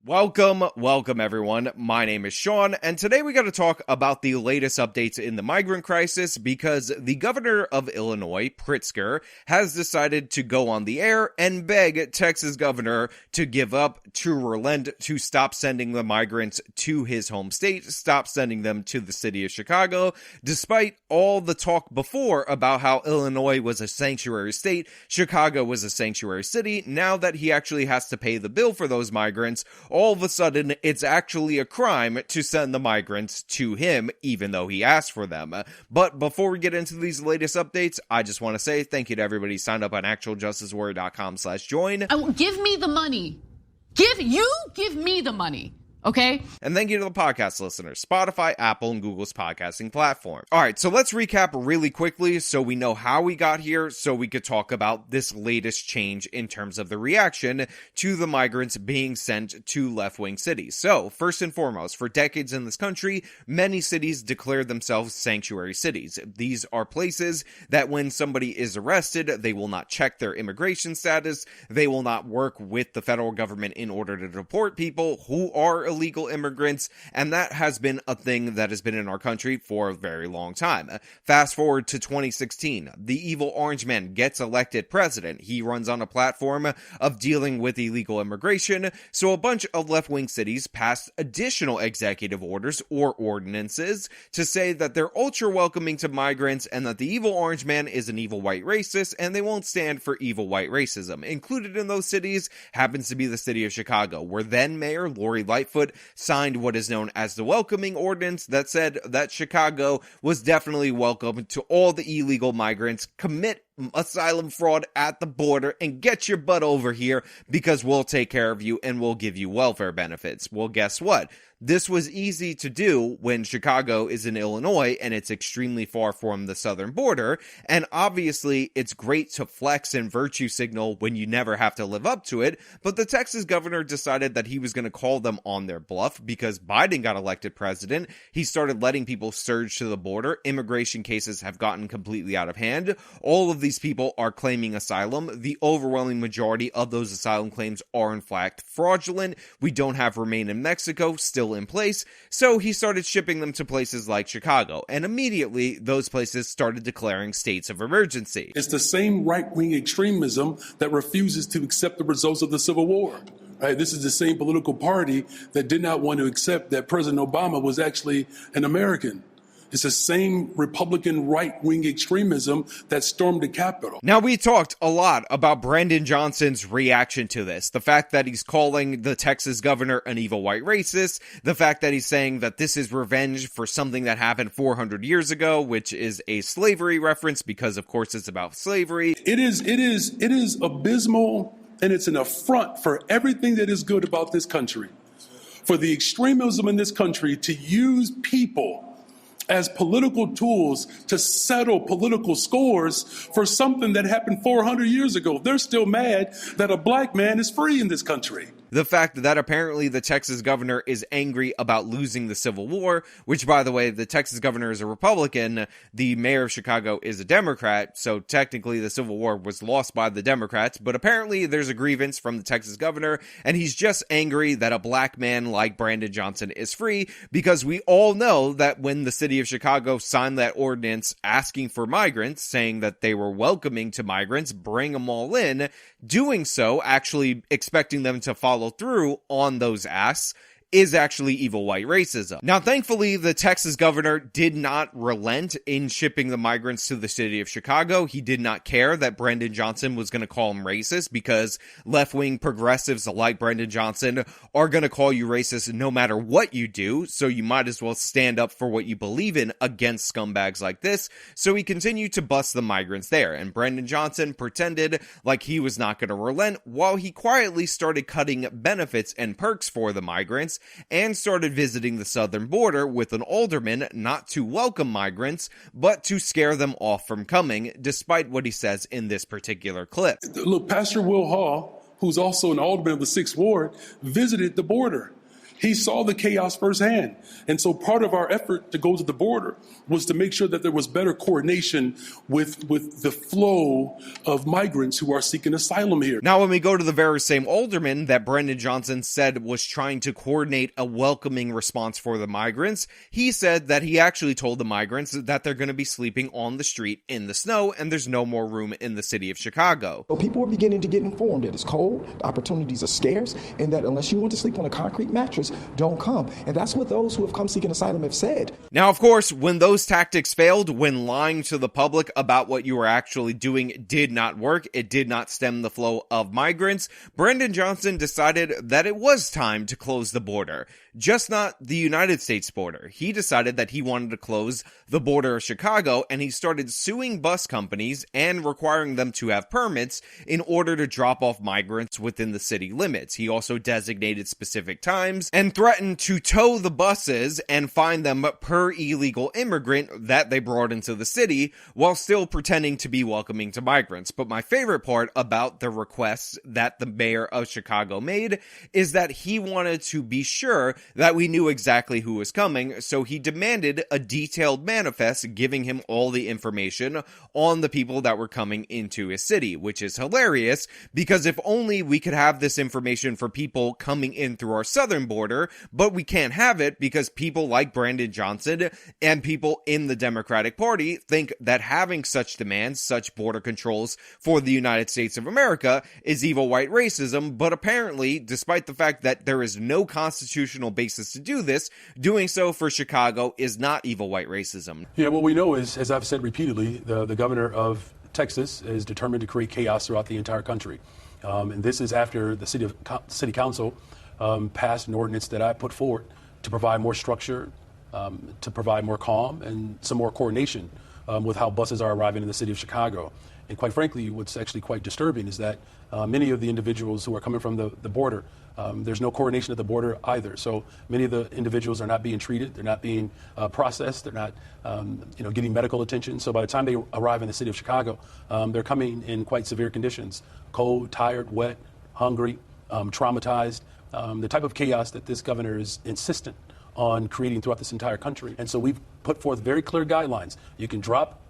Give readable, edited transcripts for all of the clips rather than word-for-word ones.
Welcome everyone. My name is Sean, and today we got to talk about the latest updates in the migrant crisis because the governor of Illinois, Pritzker, has decided to go on the air and beg Texas governor to give up, to relent, to stop sending the migrants to his home state, stop sending them to the city of Chicago, despite all the talk before about how Illinois was a sanctuary state, Chicago was a sanctuary city. Now that he actually has to pay the bill for those migrants, all of a sudden, it's actually a crime to send the migrants to him, even though he asked for them. But before we get into these latest updates, I just want to say thank you to everybody who signed up on actualjusticewarrior.com/join. Give me the money. Give me the money. Okay? And thank you to the podcast listeners, Spotify, Apple, and Google's podcasting platform. All right, so let's recap really quickly so we know how we got here, so we could talk about this latest change in terms of the reaction to the migrants being sent to left-wing cities. So, first and foremost, for decades in this country, many cities declared themselves sanctuary cities. These are places that when somebody is arrested, they will not check their immigration status, they will not work with the federal government in order to deport people who are illegal immigrants, and that has been a thing that has been in our country for a very long time. Fast forward to 2016, the evil orange man gets elected president. He runs on a platform of dealing with illegal immigration, so a bunch of left-wing cities passed additional executive orders or ordinances to say that they're ultra-welcoming to migrants and that the evil orange man is an evil white racist and they won't stand for evil white racism. Included in those cities happens to be the city of Chicago, where then Mayor Lori Lightfoot signed what is known as the welcoming ordinance that said that Chicago was definitely welcome to all the illegal migrants, commit asylum fraud at the border, and get your butt over here because we'll take care of you and we'll give you welfare benefits. Well, guess what? This was easy to do when Chicago is in Illinois and it's extremely far from the southern border, and obviously it's great to flex and virtue signal when you never have to live up to it, but the Texas governor decided that he was going to call them on their bluff because Biden got elected president. He started letting people surge to the border. Immigration cases have gotten completely out of hand. All of these people are claiming asylum. The overwhelming majority of those asylum claims are in fact fraudulent. We don't have Remain in Mexico still in place, so he started shipping them to places like Chicago, and immediately those places started declaring states of emergency. It's the same right-wing extremism that refuses to accept the results of the Civil War. Right? This is the same political party that did not want to accept that President Obama was actually an American. It's the same Republican right-wing extremism that stormed the Capitol. Now, we talked a lot about Brandon Johnson's reaction to this. The fact that he's calling the Texas governor an evil white racist. The fact that he's saying that this is revenge for something that happened 400 years ago, which is a slavery reference because, of course, it's about slavery. It is abysmal, and it's an affront for everything that is good about this country. For the extremism in this country to use people as political tools to settle political scores for something that happened 400 years ago. They're still mad that a black man is free in this country. The fact that apparently the Texas governor is angry about losing the Civil War, which, by the way, the Texas governor is a Republican, the mayor of Chicago is a Democrat, so technically the Civil War was lost by the Democrats, but apparently there's a grievance from the Texas governor, and he's just angry that a black man like Brandon Johnson is free, because we all know that when the city of Chicago signed that ordinance asking for migrants, saying that they were welcoming to migrants, bring them all in, doing so, actually expecting them to follow through on those asks, is actually evil white racism. Now, thankfully, the Texas governor did not relent in shipping the migrants to the city of Chicago. He did not care that Brandon Johnson was going to call him racist, because left-wing progressives like Brandon Johnson are going to call you racist no matter what you do, so you might as well stand up for what you believe in against scumbags like this. So he continued to bust the migrants there, and Brandon Johnson pretended like he was not going to relent while he quietly started cutting benefits and perks for the migrants and started visiting the southern border with an alderman not to welcome migrants, but to scare them off from coming, despite what he says in this particular clip. Look, Pastor Will Hall, who's also an alderman of the 6th Ward, visited the border. He saw the chaos firsthand. And so part of our effort to go to the border was to make sure that there was better coordination with the flow of migrants who are seeking asylum here. Now, when we go to the very same alderman that Brendan Johnson said was trying to coordinate a welcoming response for the migrants, he said that he actually told the migrants that they're going to be sleeping on the street in the snow and there's no more room in the city of Chicago. So people are beginning to get informed that it's cold, the opportunities are scarce, and that unless you want to sleep on a concrete mattress, don't come. And that's what those who have come seeking asylum have said. Now, of course, when those tactics failed, when lying to the public about what you were actually doing did not work, it did not stem the flow of migrants, Brendan Johnson decided that it was time to close the border. Just not the United States border. He decided that he wanted to close the border of Chicago, and he started suing bus companies and requiring them to have permits in order to drop off migrants within the city limits. He also designated specific times and threatened to tow the buses and fine them per illegal immigrant that they brought into the city, while still pretending to be welcoming to migrants. But my favorite part about the requests that the mayor of Chicago made is that he wanted to be sure that we knew exactly who was coming, so he demanded a detailed manifest giving him all the information on the people that were coming into his city, which is hilarious, because if only we could have this information for people coming in through our southern border, but we can't have it because people like Brandon Johnson and people in the Democratic Party think that having such demands, such border controls for the United States of America is evil white racism, but apparently, despite the fact that there is no constitutional basis to do this, doing so for Chicago is not evil white racism. Yeah, what we know is, as I've said repeatedly, the governor of Texas is determined to create chaos throughout the entire country. And this is after the city council passed an ordinance that I put forward to provide more structure, to provide more calm and some more coordination with how buses are arriving in the city of Chicago. And quite frankly, what's actually quite disturbing is that many of the individuals who are coming from the border, there's no coordination at the border either. So many of the individuals are not being treated, they're not being processed, they're not getting medical attention. So by the time they arrive in the city of Chicago, they're coming in quite severe conditions: cold, tired, wet, hungry, traumatized, the type of chaos that this governor is insistent on creating throughout this entire country. And so we've put forth very clear guidelines. You can drop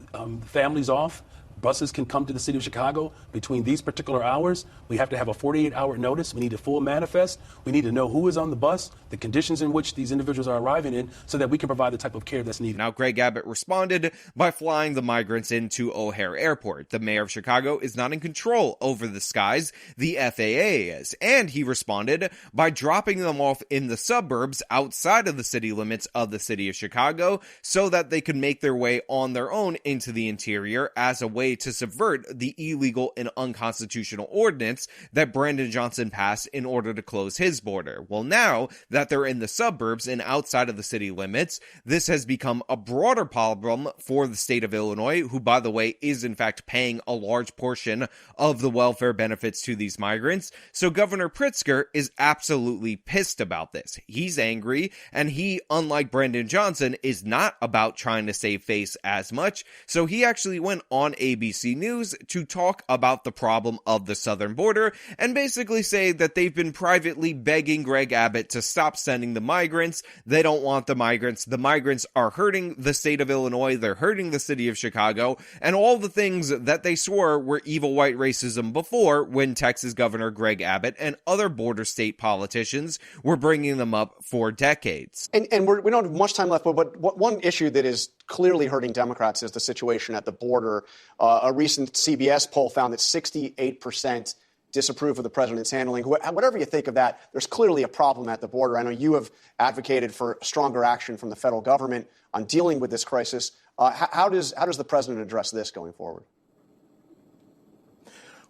families off. Buses can come to the city of Chicago between these particular hours. We have to have a 48-hour notice. We need a full manifest. We need to know who is on the bus, the conditions in which these individuals are arriving in, so that we can provide the type of care that's needed. Now, Greg Abbott responded by flying the migrants into O'Hare Airport. The mayor of Chicago is not in control over the skies. The FAA is. And he responded by dropping them off in the suburbs outside of the city limits of the city of Chicago so that they could make their way on their own into the interior as a way to subvert the illegal and unconstitutional ordinance that Brandon Johnson passed in order to close his border. Well, now that they're in the suburbs and outside of the city limits, this has become a broader problem for the state of Illinois, who, by the way, is in fact paying a large portion of the welfare benefits to these migrants. So Governor Pritzker is absolutely pissed about this. He's angry, and he, unlike Brandon Johnson, is not about trying to save face as much. So he actually went on ABC News to talk about the problem of the southern border and basically say that they've been privately begging Greg Abbott to stop sending the migrants. They don't want the migrants. The migrants are hurting the state of Illinois. They're hurting the city of Chicago, and all the things that they swore were evil white racism before, when Texas Governor Greg Abbott and other border state politicians were bringing them up for decades. And we don't have much time left, but one issue that is clearly hurting Democrats is the situation at the border. A recent CBS poll found that 68% disapprove of the president's handling. Whatever you think of that, there's clearly a problem at the border. I know you have advocated for stronger action from the federal government on dealing with this crisis. How does the president address this going forward?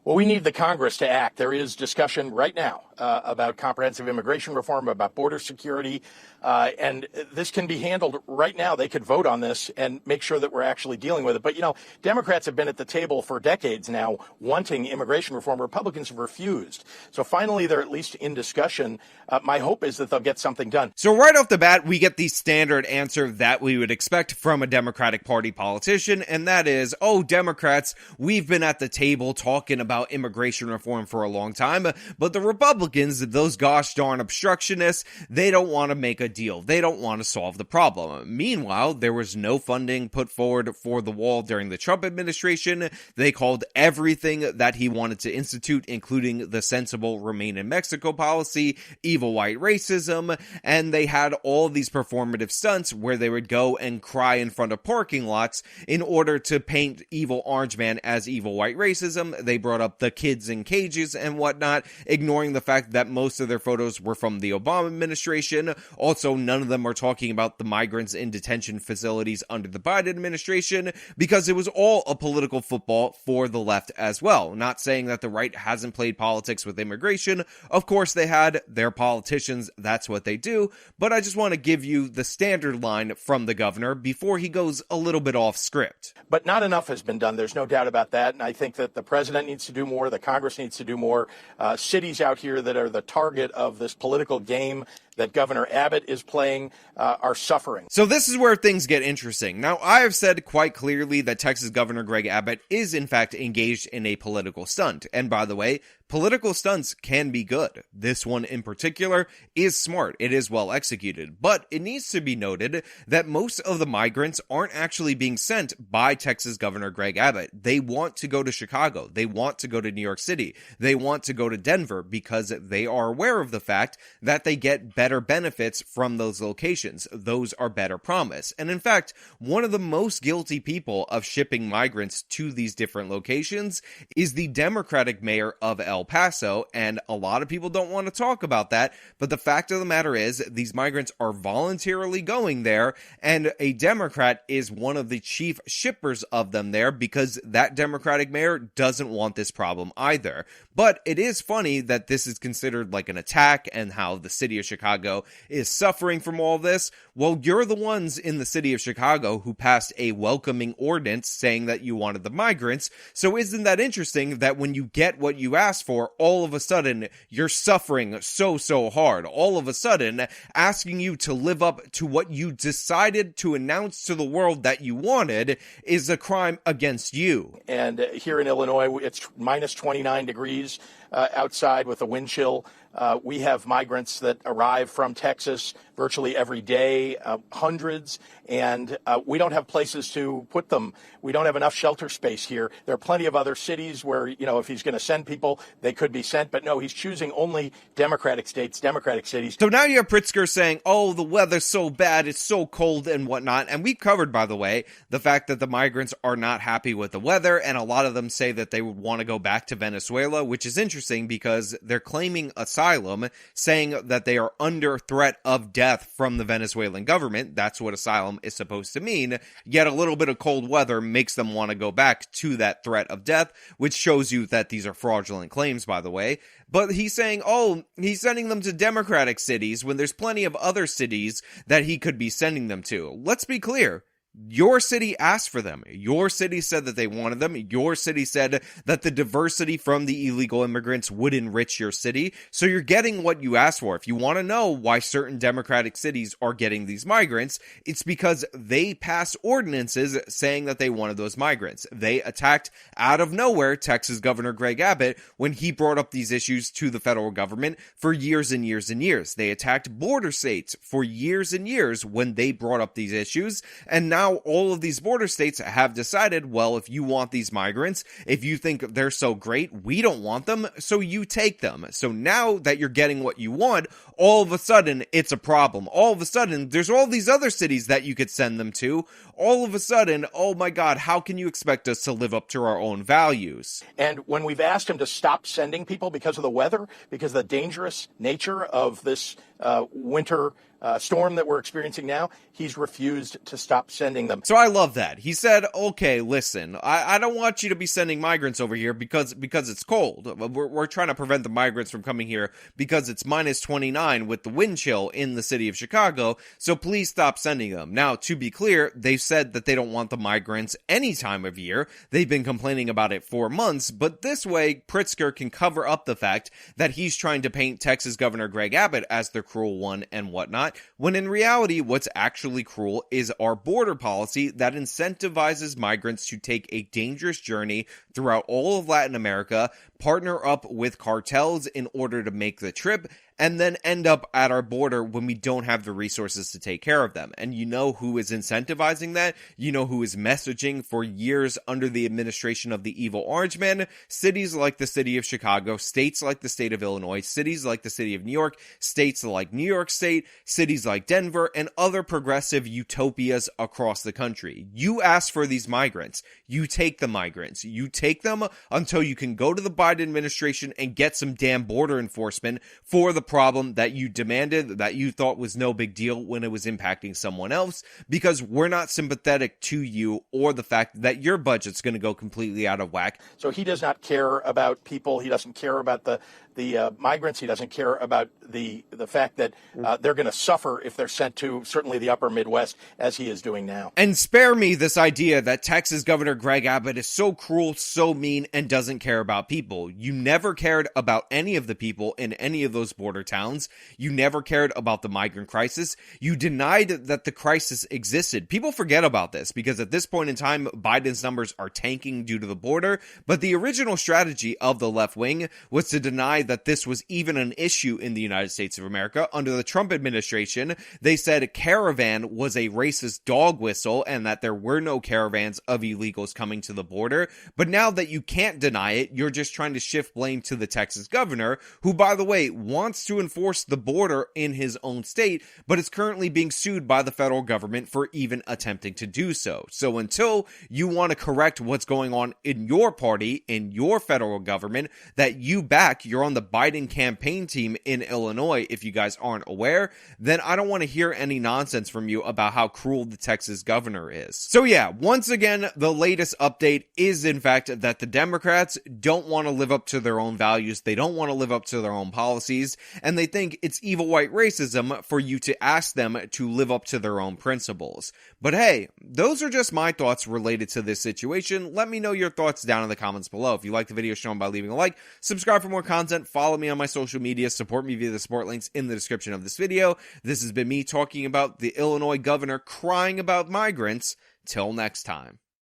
Well, we need the Congress to act. There is discussion right now about comprehensive immigration reform, about border security, and this can be handled right now. They could vote on this and make sure that we're actually dealing with it. But, Democrats have been at the table for decades now wanting immigration reform. Republicans have refused. So finally, they're at least in discussion. My hope is that they'll get something done. So right off the bat, we get the standard answer that we would expect from a Democratic Party politician, and that is, Democrats, we've been at the table talking about immigration reform for a long time, but the Republicans Republicans, those gosh darn obstructionists, they don't want to make a deal. They don't want to solve the problem. Meanwhile, there was no funding put forward for the wall during the Trump administration. They called everything that he wanted to institute, including the sensible Remain in Mexico policy, evil white racism, and they had all these performative stunts where they would go and cry in front of parking lots in order to paint evil orange man as evil white racism. They brought up the kids in cages and whatnot, ignoring the fact that most of their photos were from the Obama administration. Also, none of them are talking about the migrants in detention facilities under the Biden administration, because it was all a political football for the left as well. Not saying that the right hasn't played politics with immigration. Of course they had. They're politicians. That's what they do. But I just want to give you the standard line from the governor before he goes a little bit off script. But not enough has been done. There's no doubt about that. And I think that the president needs to do more. The Congress needs to do more. Cities out here that are the target of this political game that Governor Abbott is playing are suffering. So this is where things get interesting. Now, I have said quite clearly that Texas Governor Greg Abbott is in fact engaged in a political stunt. And by the way, political stunts can be good. This one in particular is smart. It is well executed. But it needs to be noted that most of the migrants aren't actually being sent by Texas Governor Greg Abbott. They want to go to Chicago. They want to go to New York City. They want to go to Denver because they are aware of the fact that they get better benefits from those locations. Those are better promise. And in fact, one of the most guilty people of shipping migrants to these different locations is the Democratic mayor of El Paso, and a lot of people don't want to talk about that, but the fact of the matter is these migrants are voluntarily going there, and a Democrat is one of the chief shippers of them there because that Democratic mayor doesn't want this problem either. But it is funny that this is considered like an attack and how the city of Chicago is suffering from all this. Well, you're the ones in the city of Chicago who passed a welcoming ordinance saying that you wanted the migrants. So isn't that interesting that when you get what you asked for, all of a sudden you're suffering so hard? All of a sudden, asking you to live up to what you decided to announce to the world that you wanted is a crime against you. And here in Illinois, it's minus 29 degrees outside with a wind chill. We have migrants that arrive from Texas virtually every day, hundreds, and we don't have places to put them. We don't have enough shelter space here. There are plenty of other cities where, if he's going to send people, they could be sent. But no, he's choosing only Democratic states, Democratic cities. So now you have Pritzker saying, oh, the weather's so bad, it's so cold and whatnot. And we covered, by the way, the fact that the migrants are not happy with the weather. And a lot of them say that they would want to go back to Venezuela, which is interesting because they're claiming asylum, saying that they are under threat of death from the Venezuelan government. That's what asylum is supposed to mean. Yet a little bit of cold weather makes them want to go back to that threat of death, which shows you that these are fraudulent claims, by the way. But he's saying, oh, he's sending them to Democratic cities when there's plenty of other cities that he could be sending them to. Let's be clear. Your city asked for them. Your city said that they wanted them. Your city said that the diversity from the illegal immigrants would enrich your city. So you're getting what you asked for. If you want to know why certain Democratic cities are getting these migrants, it's because they passed ordinances saying that they wanted those migrants. They attacked out of nowhere Texas Governor Greg Abbott when he brought up these issues to the federal government for years and years and years. They attacked border states for years and years when they brought up these issues. And now all of these border states have decided, well, if you want these migrants, if you think they're so great, we don't want them, so you take them. So now that you're getting what you want, all of a sudden it's a problem. All of a sudden there's all these other cities that you could send them to. All of a sudden, oh my God, how can you expect us to live up to our own values? And when we've asked him to stop sending people because of the weather, because of the dangerous nature of this winter storm that we're experiencing now, he's refused to stop sending them. So I love that. He said, okay, listen, I don't want you to be sending migrants over here because it's cold. We're trying to prevent the migrants from coming here because it's minus 29 with the wind chill in the city of Chicago. So please stop sending them. Now, to be clear, they've said that they don't want the migrants any time of year. They've been complaining about it for months, but this way Pritzker can cover up the fact that he's trying to paint Texas Governor Greg Abbott as the cruel one and whatnot. not, when in reality, what's actually cruel is our border policy that incentivizes migrants to take a dangerous journey throughout all of Latin America, partner up with cartels in order to make the trip, and then end up at our border when we don't have the resources to take care of them. And you know who is incentivizing that? You know who is messaging for years under the administration of the evil orange man? Cities like the city of Chicago, states like the state of Illinois, cities like the city of New York, states like New York State, cities like Denver, and other progressive utopias across the country. You ask for these migrants. You take the migrants. You take them until you can go to the Biden administration and get some damn border enforcement for the problem that you demanded, that you thought was no big deal when it was impacting someone else, because we're not sympathetic to you or the fact that your budget's going to go completely out of whack. So he does not care about people. He doesn't care about the migrants. He doesn't care about the fact that they're going to suffer if they're sent to certainly the upper Midwest, as he is doing now. And spare me this idea that Texas Governor Greg Abbott is so cruel, so mean, and doesn't care about people. You never cared about any of the people in any of those border towns. You never cared about the migrant crisis. You denied that the crisis existed. People forget about this because at this point in time, Biden's numbers are tanking due to the border. But the original strategy of the left wing was to deny that this was even an issue in the United States of America. Under the Trump administration, they said caravan was a racist dog whistle and that there were no caravans of illegals coming to the border. But now that you can't deny it, you're just trying to shift blame to the Texas governor, who, by the way, wants to enforce the border in his own state, but is currently being sued by the federal government for even attempting to do so. So until you want to correct what's going on in your party, in your federal government, that you back, you're on the Biden campaign team in Illinois, if you guys aren't aware, then I don't want to hear any nonsense from you about how cruel the Texas governor is. So yeah, once again, the latest update is in fact that the Democrats don't want to live up to their own values, they don't want to live up to their own policies, and they think it's evil white racism for you to ask them to live up to their own principles. But hey, those are just my thoughts related to this situation. Let me know your thoughts down in the comments below. If you like the video, show them by leaving a like, subscribe for more content, follow me on my social media, support me via the support links in the description of this video. This has been me talking about the Illinois governor crying about migrants. Till next time.